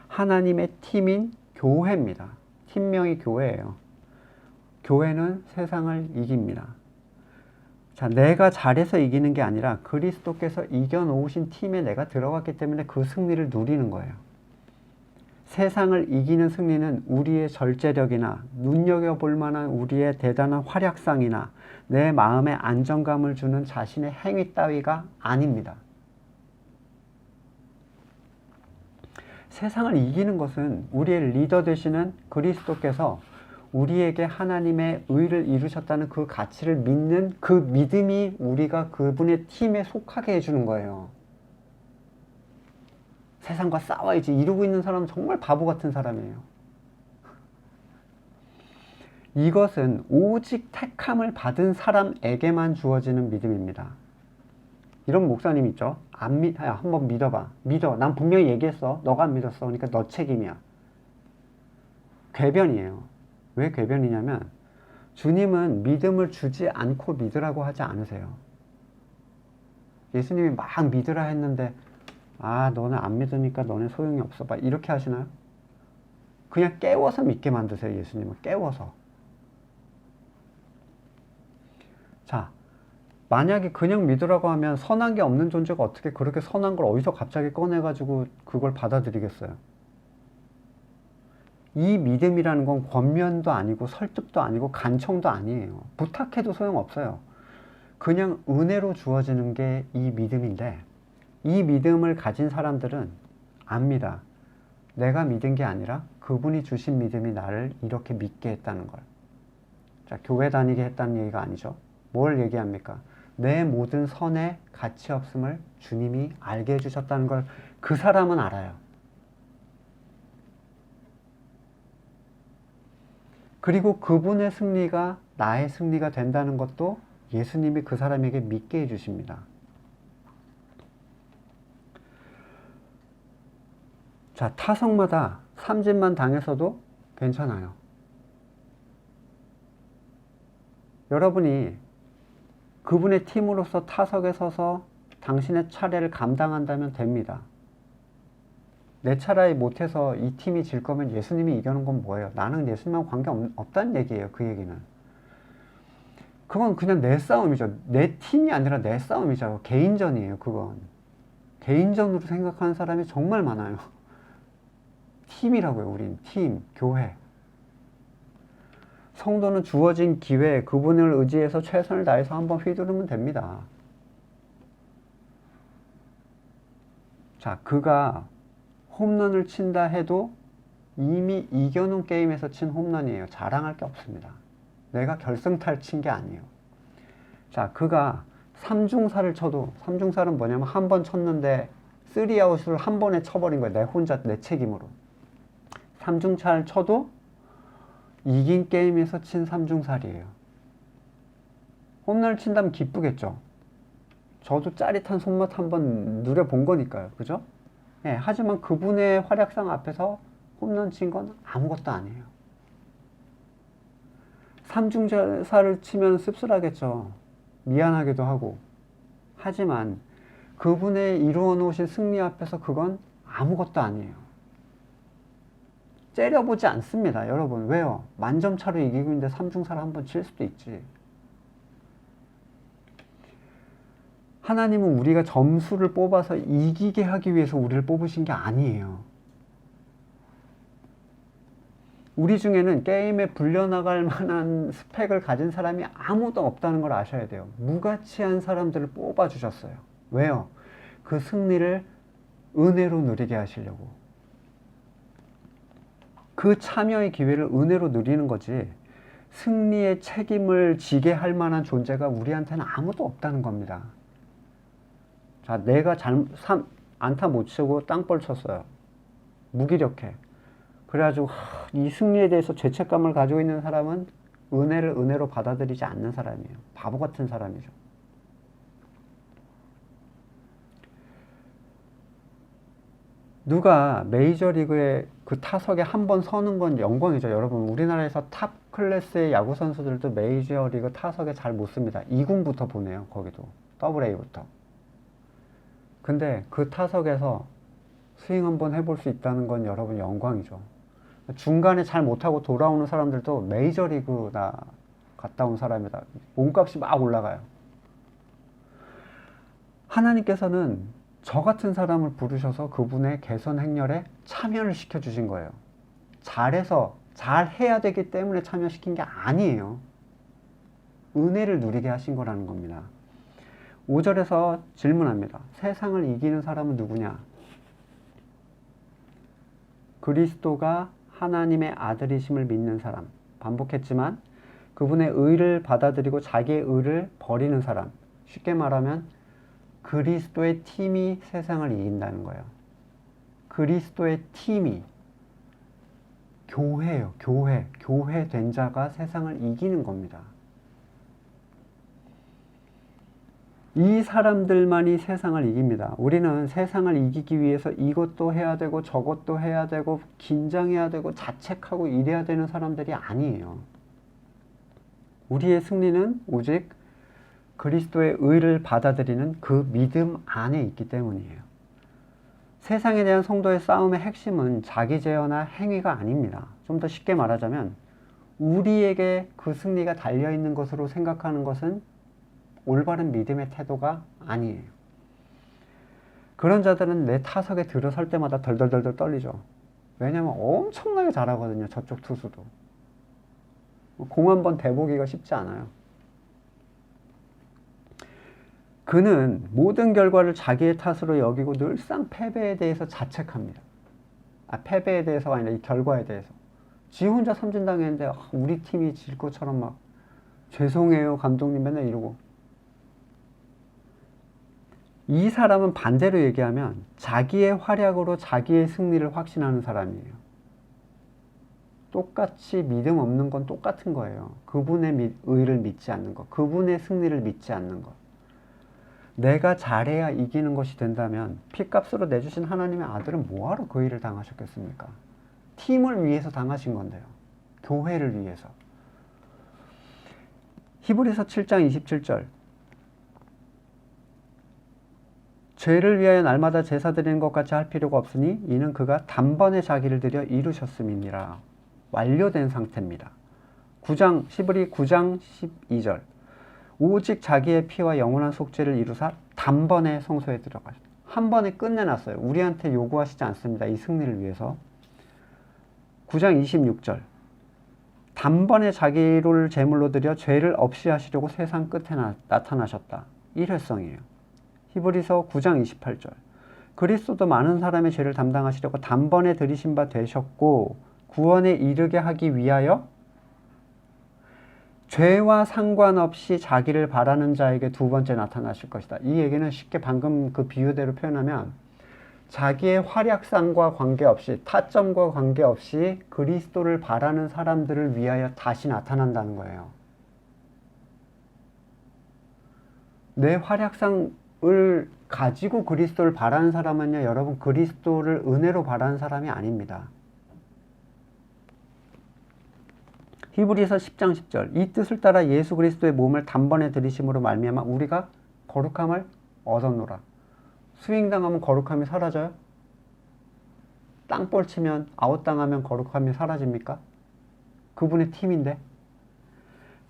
하나님의 팀인 교회입니다. 팀명이 교회예요. 교회는 세상을 이깁니다. 자, 내가 잘해서 이기는 게 아니라 그리스도께서 이겨놓으신 팀에 내가 들어갔기 때문에 그 승리를 누리는 거예요. 세상을 이기는 승리는 우리의 절제력이나 눈여겨볼 만한 우리의 대단한 활약상이나 내 마음에 안정감을 주는 자신의 행위 따위가 아닙니다. 세상을 이기는 것은 우리의 리더 되시는 그리스도께서 우리에게 하나님의 의를 이루셨다는 그 가치를 믿는 그 믿음이 우리가 그분의 팀에 속하게 해주는 거예요. 세상과 싸워야지 이러고 있는 사람은 정말 바보 같은 사람이에요. 이것은 오직 택함을 받은 사람에게만 주어지는 믿음입니다. 이런 목사님 있죠? 한번 믿어봐. 믿어. 난 분명히 얘기했어. 너가 안 믿었어. 그러니까 너 책임이야. 궤변이에요. 왜 궤변이냐면 주님은 믿음을 주지 않고 믿으라고 하지 않으세요. 예수님이 막 믿으라 했는데 너는 안 믿으니까 너네 소용이 없어. 막 이렇게 하시나요? 그냥 깨워서 믿게 만드세요. 예수님은 깨워서. 자, 만약에 그냥 믿으라고 하면 선한 게 없는 존재가 어떻게 그렇게 선한 걸 어디서 갑자기 꺼내가지고 그걸 받아들이겠어요? 이 믿음이라는 건 권면도 아니고 설득도 아니고 간청도 아니에요. 부탁해도 소용없어요. 그냥 은혜로 주어지는 게 이 믿음인데, 이 믿음을 가진 사람들은 압니다. 내가 믿은 게 아니라 그분이 주신 믿음이 나를 이렇게 믿게 했다는 걸. 자, 교회 다니게 했다는 얘기가 아니죠. 뭘 얘기합니까? 내 모든 선에 가치 없음을 주님이 알게 해주셨다는 걸 그 사람은 알아요. 그리고 그분의 승리가 나의 승리가 된다는 것도 예수님이 그 사람에게 믿게 해주십니다. 자, 타석마다 삼진만 당해서도 괜찮아요. 여러분이 그분의 팀으로서 타석에 서서 당신의 차례를 감당한다면 됩니다. 내 차례에 못해서 이 팀이 질 거면 예수님이 이겨는 건 뭐예요? 나는 예수님하고 관계없다는 얘기예요. 그 얘기는. 그건 그냥 내 싸움이죠. 내 팀이 아니라 내 싸움이죠. 개인전이에요. 그건. 개인전으로 생각하는 사람이 정말 많아요. 팀이라고요. 우린 팀, 교회. 성도는 주어진 기회에 그분을 의지해서 최선을 다해서 한번 휘두르면 됩니다. 자, 그가 홈런을 친다 해도 이미 이겨놓은 게임에서 친 홈런이에요. 자랑할 게 없습니다. 내가 결승타를 친 게 아니에요. 자, 그가 삼중사를 쳐도, 삼중사는 뭐냐면 한 번 쳤는데 3아웃을 한 번에 쳐버린 거예요. 내 혼자 내 책임으로. 삼중차를 쳐도 이긴 게임에서 친 삼중살이에요. 홈런을 친다면 기쁘겠죠. 저도 짜릿한 손맛 한번 누려본 거니까요. 그죠? 예, 하지만 그분의 활약상 앞에서 홈런 친 건 아무것도 아니에요. 삼중사를 치면 씁쓸하겠죠. 미안하기도 하고. 하지만 그분의 이루어 놓으신 승리 앞에서 그건 아무것도 아니에요. 째려보지 않습니다. 여러분. 왜요? 만점 차로 이기고 있는데 삼중사를 한번 칠 수도 있지. 하나님은 우리가 점수를 뽑아서 이기게 하기 위해서 우리를 뽑으신 게 아니에요. 우리 중에는 게임에 불려나갈 만한 스펙을 가진 사람이 아무도 없다는 걸 아셔야 돼요. 무가치한 사람들을 뽑아주셨어요. 왜요? 그 승리를 은혜로 누리게 하시려고. 그 참여의 기회를 은혜로 누리는 거지, 승리의 책임을 지게 할 만한 존재가 우리한테는 아무도 없다는 겁니다. 자, 내가 안타 못 치고 땅볼 쳤어요. 무기력해. 그래가지고 이 승리에 대해서 죄책감을 가지고 있는 사람은 은혜를 은혜로 받아들이지 않는 사람이에요. 바보 같은 사람이죠. 누가 메이저리그에 그 타석에 한 번 서는 건 영광이죠. 여러분, 우리나라에서 탑 클래스의 야구 선수들도 메이저리그 타석에 잘 못 씁니다. 2군부터 보내요. 거기도 AA부터. 근데 그 타석에서 스윙 한번 해볼 수 있다는 건 여러분 영광이죠. 중간에 잘 못하고 돌아오는 사람들도 메이저리그나 갔다 온 사람이다. 몸값이 막 올라가요. 하나님께서는 저 같은 사람을 부르셔서 그분의 개선 행렬에 참여를 시켜주신 거예요. 잘해서 잘해야 되기 때문에 참여시킨 게 아니에요. 은혜를 누리게 하신 거라는 겁니다. 5절에서 질문합니다. 세상을 이기는 사람은 누구냐? 그리스도가 하나님의 아들이심을 믿는 사람. 반복했지만 그분의 의를 받아들이고 자기의 의를 버리는 사람. 쉽게 말하면 그리스도의 팀이 세상을 이긴다는 거예요. 그리스도의 팀이 교회예요. 교회 된 자가 세상을 이기는 겁니다. 이 사람들만이 세상을 이깁니다. 우리는 세상을 이기기 위해서 이것도 해야 되고 저것도 해야 되고 긴장해야 되고 자책하고 이래야 되는 사람들이 아니에요. 우리의 승리는 오직 그리스도의 의를 받아들이는 그 믿음 안에 있기 때문이에요. 세상에 대한 성도의 싸움의 핵심은 자기 제어나 행위가 아닙니다. 좀 더 쉽게 말하자면 우리에게 그 승리가 달려있는 것으로 생각하는 것은 올바른 믿음의 태도가 아니에요. 그런 자들은 내 타석에 들어설 때마다 덜덜덜덜 떨리죠. 왜냐면 엄청나게 잘하거든요. 저쪽 투수도. 공 한 번 대보기가 쉽지 않아요. 그는 모든 결과를 자기의 탓으로 여기고 늘상 패배에 대해서 자책합니다. 패배에 대해서가 아니라 이 결과에 대해서. 지 혼자 삼진당했는데 우리 팀이 질 것처럼 막 죄송해요 감독님 맨날 이러고. 이 사람은 반대로 얘기하면 자기의 활약으로 자기의 승리를 확신하는 사람이에요. 똑같이 믿음 없는 건 똑같은 거예요. 그분의 의를 믿지 않는 것, 그분의 승리를 믿지 않는 것. 내가 잘해야 이기는 것이 된다면 핏값으로 내주신 하나님의 아들은 뭐하러 그 일을 당하셨겠습니까? 팀을 위해서 당하신 건데요. 교회를 위해서. 히브리서 7장 27절. 죄를 위하여 날마다 제사 드리는 것 같이 할 필요가 없으니 이는 그가 단번에 자기를 들여 이루셨음이니라. 완료된 상태입니다. 히브리 9장 12절. 오직 자기의 피와 영원한 속죄를 이루사 단번에 성소에 들어가셨다. 한 번에 끝내놨어요. 우리한테 요구하시지 않습니다. 이 승리를 위해서. 9장 26절. 단번에 자기를 제물로 드려 죄를 없이 하시려고 세상 끝에 나타나셨다. 일회성이에요. 히브리서 9장 28절. 그리스도도 많은 사람의 죄를 담당하시려고 단번에 들이신 바 되셨고 구원에 이르게 하기 위하여 죄와 상관없이 자기를 바라는 자에게 두 번째 나타나실 것이다. 이 얘기는 쉽게 방금 그 비유대로 표현하면 자기의 활약상과 관계없이, 타점과 관계없이 그리스도를 바라는 사람들을 위하여 다시 나타난다는 거예요. 내 활약상을 가지고 그리스도를 바라는 사람은요, 여러분 그리스도를 은혜로 바라는 사람이 아닙니다. 히브리서 10장 10절. 이 뜻을 따라 예수 그리스도의 몸을 단번에 들이심으로 말미암아 우리가 거룩함을 얻었노라. 스윙당하면 거룩함이 사라져요? 땅볼 치면 아웃당하면 거룩함이 사라집니까? 그분의 팀인데.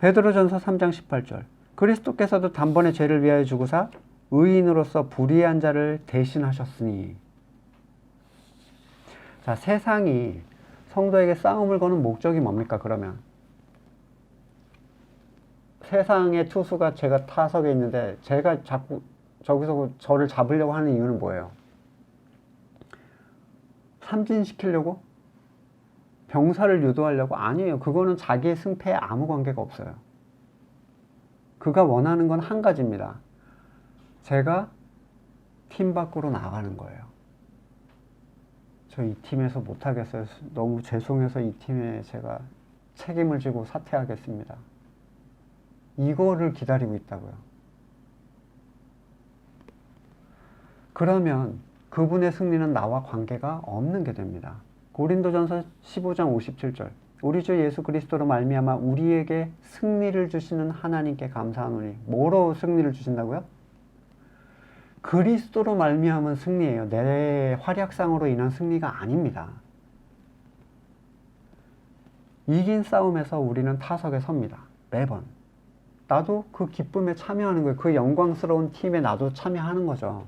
베드로전서 3장 18절. 그리스도께서도 단번에 죄를 위하여 죽으사 의인으로서 불의한 자를 대신하셨으니. 자, 세상이 성도에게 싸움을 거는 목적이 뭡니까 그러면? 세상의 투수가 제가 타석에 있는데 제가 자꾸 저기서 저를 잡으려고 하는 이유는 뭐예요? 삼진시키려고? 병사를 유도하려고? 아니에요. 그거는 자기의 승패에 아무 관계가 없어요. 그가 원하는 건 한 가지입니다. 제가 팀 밖으로 나가는 거예요. 저 이 팀에서 못하겠어요. 너무 죄송해서 이 팀에 제가 책임을 지고 사퇴하겠습니다. 이거를 기다리고 있다고요. 그러면 그분의 승리는 나와 관계가 없는 게 됩니다. 고린도전서 15장 57절. 우리 주 예수 그리스도로 말미암아 우리에게 승리를 주시는 하나님께 감사하노니. 뭐로 승리를 주신다고요? 그리스도로 말미암은 승리예요. 내 활약상으로 인한 승리가 아닙니다. 이긴 싸움에서 우리는 타석에 섭니다. 매번. 나도 그 기쁨에 참여하는 거예요. 그 영광스러운 팀에 나도 참여하는 거죠.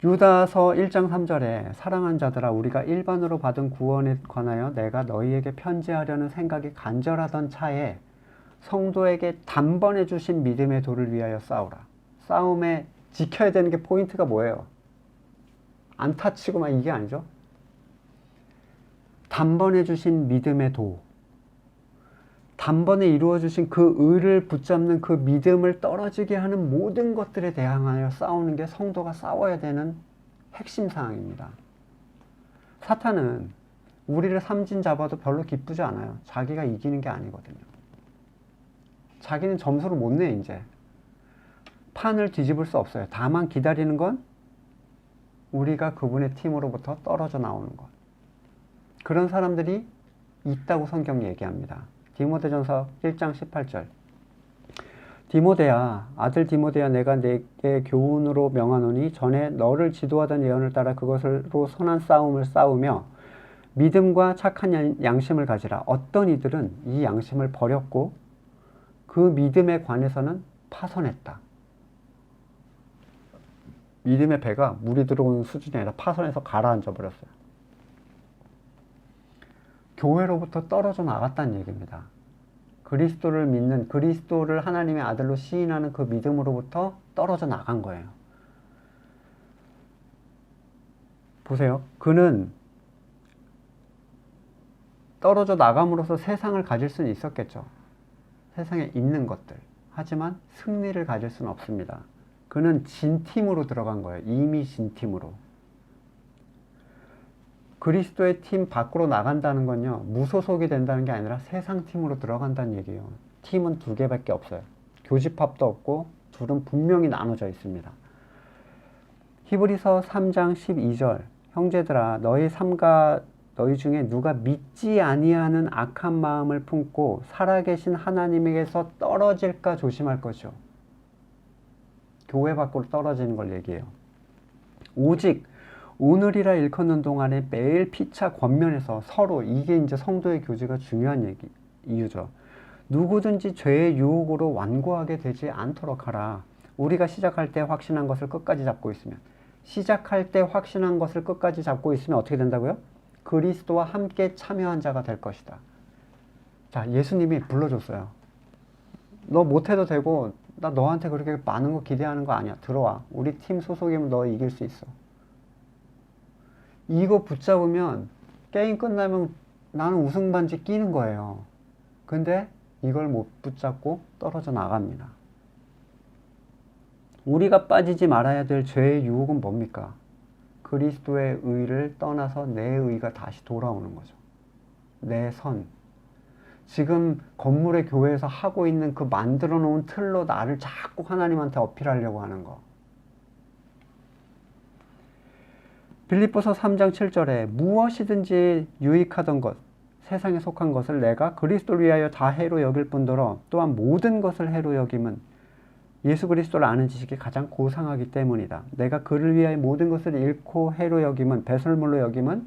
유다서 1장 3절에 사랑하는 자들아 우리가 일반으로 받은 구원에 관하여 내가 너희에게 편지하려는 생각이 간절하던 차에 성도에게 단번에 주신 믿음의 도를 위하여 싸우라. 싸움에 지켜야 되는 게 포인트가 뭐예요? 안타 치고만 이게 아니죠. 단번에 주신 믿음의 도. 단번에 이루어 주신 그 의를 붙잡는 그 믿음을 떨어지게 하는 모든 것들에 대항하여 싸우는 게 성도가 싸워야 되는 핵심 사항입니다. 사탄은 우리를 삼진 잡아도 별로 기쁘지 않아요. 자기가 이기는 게 아니거든요. 자기는 점수를 못 내 이제. 판을 뒤집을 수 없어요. 다만 기다리는 건 우리가 그분의 팀으로부터 떨어져 나오는 것. 그런 사람들이 있다고 성경이 얘기합니다. 디모데전서 1장 18절. 디모데야, 아들 디모데야, 내가 내게 교훈으로 명하노니 전에 너를 지도하던 예언을 따라 그것으로 선한 싸움을 싸우며 믿음과 착한 양심을 가지라. 어떤 이들은 이 양심을 버렸고 그 믿음에 관해서는 파손했다. 믿음의 배가 물이 들어오는 수준이 아니라 파손해서 가라앉아 버렸어요. 교회로부터 떨어져 나갔다는 얘기입니다. 그리스도를 믿는, 그리스도를 하나님의 아들로 시인하는 그 믿음으로부터 떨어져 나간 거예요. 보세요. 그는 떨어져 나감으로써 세상을 가질 수는 있었겠죠. 세상에 있는 것들. 하지만 승리를 가질 수는 없습니다. 그는 진 팀으로 들어간 거예요. 이미 진 팀으로. 그리스도의 팀 밖으로 나간다는 건요, 무소속이 된다는 게 아니라 세상 팀으로 들어간다는 얘기예요. 팀은 두 개밖에 없어요. 교집합도 없고 둘은 분명히 나눠져 있습니다. 히브리서 3장 12절 형제들아 너희 삼가 너희 중에 누가 믿지 아니하는 악한 마음을 품고 살아계신 하나님에게서 떨어질까 조심할 것이요. 교회 밖으로 떨어지는 걸 얘기해요. 오직 오늘이라 일컫는 동안에 매일 피차 권면해서 서로, 이게 이제 성도의 교제가 중요한 이유죠. 누구든지 죄의 유혹으로 완고하게 되지 않도록 하라. 우리가 시작할 때 확신한 것을 끝까지 잡고 있으면, 시작할 때 확신한 것을 끝까지 잡고 있으면 어떻게 된다고요? 그리스도와 함께 참여한 자가 될 것이다. 자, 예수님이 불러줬어요. 너 못해도 되고 나 너한테 그렇게 많은 거 기대하는 거 아니야. 들어와. 우리 팀 소속이면 너 이길 수 있어. 이거 붙잡으면 게임 끝나면 나는 우승 반지 끼는 거예요. 근데 이걸 못 붙잡고 떨어져 나갑니다. 우리가 빠지지 말아야 될 죄의 유혹은 뭡니까? 그리스도의 의를 떠나서 내 의가 다시 돌아오는 거죠. 내 선. 지금 건물의 교회에서 하고 있는 그 만들어 놓은 틀로 나를 자꾸 하나님한테 어필하려고 하는 거. 빌립보서 3장 7절에 무엇이든지 유익하던 것, 세상에 속한 것을 내가 그리스도를 위하여 다 해로 여길 뿐더러 또한 모든 것을 해로 여김은 예수 그리스도를 아는 지식이 가장 고상하기 때문이다. 내가 그를 위하여 모든 것을 잃고 해로 여김은, 배설물로 여김은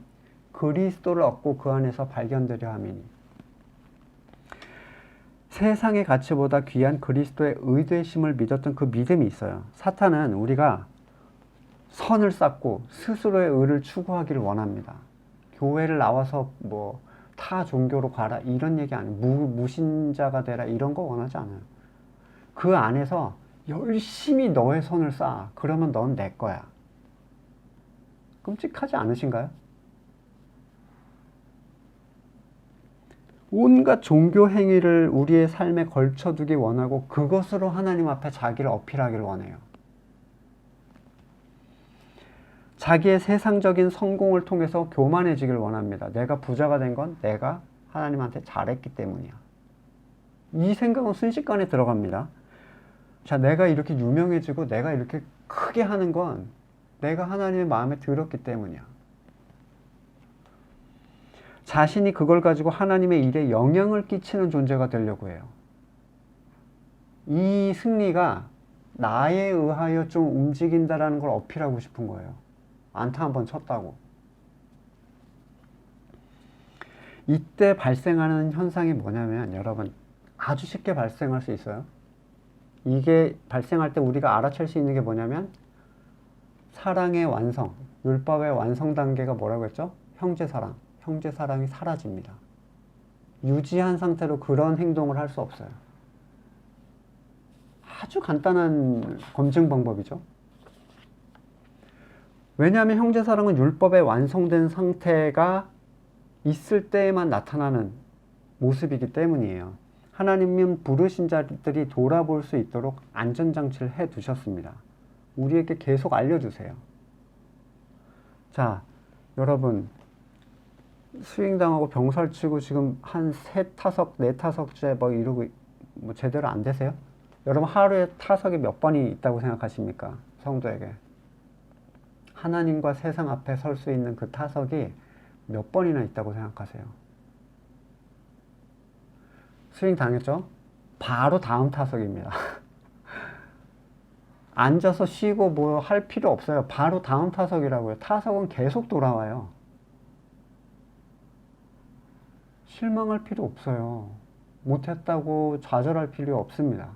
그리스도를 얻고 그 안에서 발견되려 함이니. 세상의 가치보다 귀한 그리스도의 의되심을 믿었던 그 믿음이 있어요. 사탄은 우리가 선을 쌓고 스스로의 의를 추구하기를 원합니다. 교회를 나와서 뭐 타 종교로 가라 이런 얘기 아니에요. 무신자가 되라 이런 거 원하지 않아요. 그 안에서 열심히 너의 선을 쌓아. 그러면 넌 내 거야. 끔찍하지 않으신가요? 온갖 종교 행위를 우리의 삶에 걸쳐두기 원하고 그것으로 하나님 앞에 자기를 어필하기를 원해요. 자기의 세상적인 성공을 통해서 교만해지길 원합니다. 내가 부자가 된 건 내가 하나님한테 잘했기 때문이야. 이 생각은 순식간에 들어갑니다. 자, 내가 이렇게 유명해지고 내가 이렇게 크게 하는 건 내가 하나님의 마음에 들었기 때문이야. 자신이 그걸 가지고 하나님의 일에 영향을 끼치는 존재가 되려고 해요. 이 승리가 나에 의하여 좀 움직인다라는 걸 어필하고 싶은 거예요. 안타 한번 쳤다고. 이때 발생하는 현상이 뭐냐면 여러분 아주 쉽게 발생할 수 있어요. 이게 발생할 때 우리가 알아챌 수 있는 게 뭐냐면 사랑의 완성, 율법의 완성 단계가 뭐라고 했죠? 형제사랑. 형제사랑이 사라집니다. 유지한 상태로 그런 행동을 할 수 없어요. 아주 간단한 검증 방법이죠. 왜냐하면 형제사랑은 율법에 완성된 상태가 있을 때에만 나타나는 모습이기 때문이에요. 하나님은 부르신 자들이 돌아볼 수 있도록 안전장치를 해 두셨습니다. 우리에게 계속 알려주세요. 자, 여러분 스윙당하고 병살 치고 지금 한 3타석, 4타석째 뭐 이러고 뭐 제대로 안 되세요? 여러분 하루에 타석이 몇 번이 있다고 생각하십니까? 성도에게. 하나님과 세상 앞에 설 수 있는 그 타석이 몇 번이나 있다고 생각하세요? 스윙 당했죠? 바로 다음 타석입니다. 앉아서 쉬고 뭐 할 필요 없어요. 바로 다음 타석이라고요. 타석은 계속 돌아와요. 실망할 필요 없어요. 못했다고 좌절할 필요 없습니다.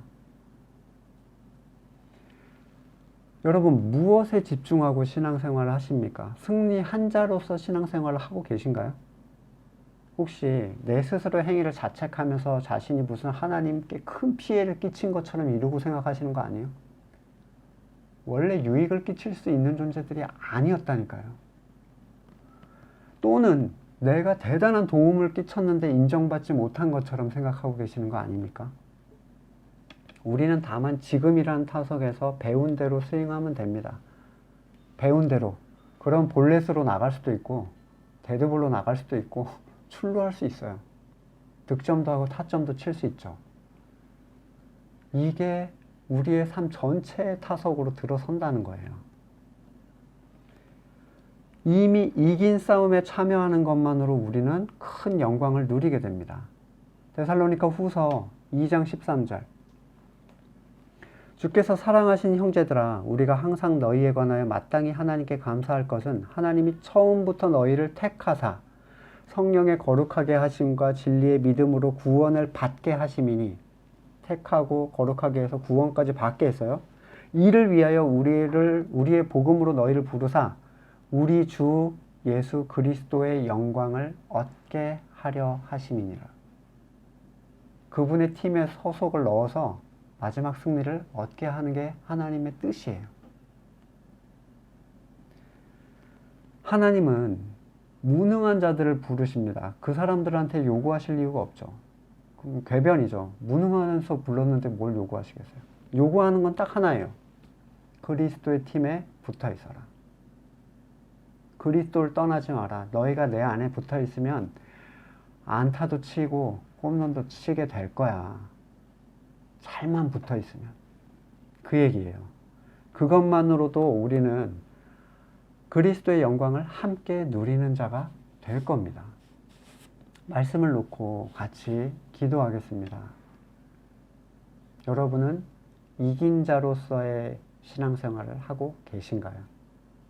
여러분, 무엇에 집중하고 신앙생활을 하십니까? 승리 한 자로서 신앙생활을 하고 계신가요? 혹시 내 스스로 행위를 자책하면서 자신이 무슨 하나님께 큰 피해를 끼친 것처럼 이루고 생각하시는 거 아니에요? 원래 유익을 끼칠 수 있는 존재들이 아니었다니까요. 또는 내가 대단한 도움을 끼쳤는데 인정받지 못한 것처럼 생각하고 계시는 거 아닙니까? 우리는 다만 지금이라는 타석에서 배운 대로 스윙하면 됩니다. 배운 대로. 그럼 볼넷으로 나갈 수도 있고 데드볼로 나갈 수도 있고 출루할 수 있어요. 득점도 하고 타점도 칠 수 있죠. 이게 우리의 삶 전체의 타석으로 들어선다는 거예요. 이미 이긴 싸움에 참여하는 것만으로 우리는 큰 영광을 누리게 됩니다. 데살로니가 후서 2장 13절. 주께서 사랑하신 형제들아, 우리가 항상 너희에 관하여 마땅히 하나님께 감사할 것은 하나님이 처음부터 너희를 택하사 성령의 거룩하게 하심과 진리의 믿음으로 구원을 받게 하심이니, 택하고 거룩하게 해서 구원까지 받게 했어요. 이를 위하여 우리의 복음으로 너희를 부르사 우리 주 예수 그리스도의 영광을 얻게 하려 하심이니라. 그분의 팀에 소속을 넣어서 마지막 승리를 얻게 하는 게 하나님의 뜻이에요. 하나님은 무능한 자들을 부르십니다. 그 사람들한테 요구하실 이유가 없죠. 그럼 궤변이죠. 무능하면서 불렀는데 뭘 요구하시겠어요? 요구하는 건 딱 하나예요. 그리스도의 팀에 붙어 있어라. 그리스도를 떠나지 마라. 너희가 내 안에 붙어 있으면 안타도 치고 홈런도 치게 될 거야. 잘만 붙어 있으면. 그 얘기예요. 그것만으로도 우리는 그리스도의 영광을 함께 누리는 자가 될 겁니다. 말씀을 놓고 같이 기도하겠습니다. 여러분은 이긴 자로서의 신앙생활을 하고 계신가요?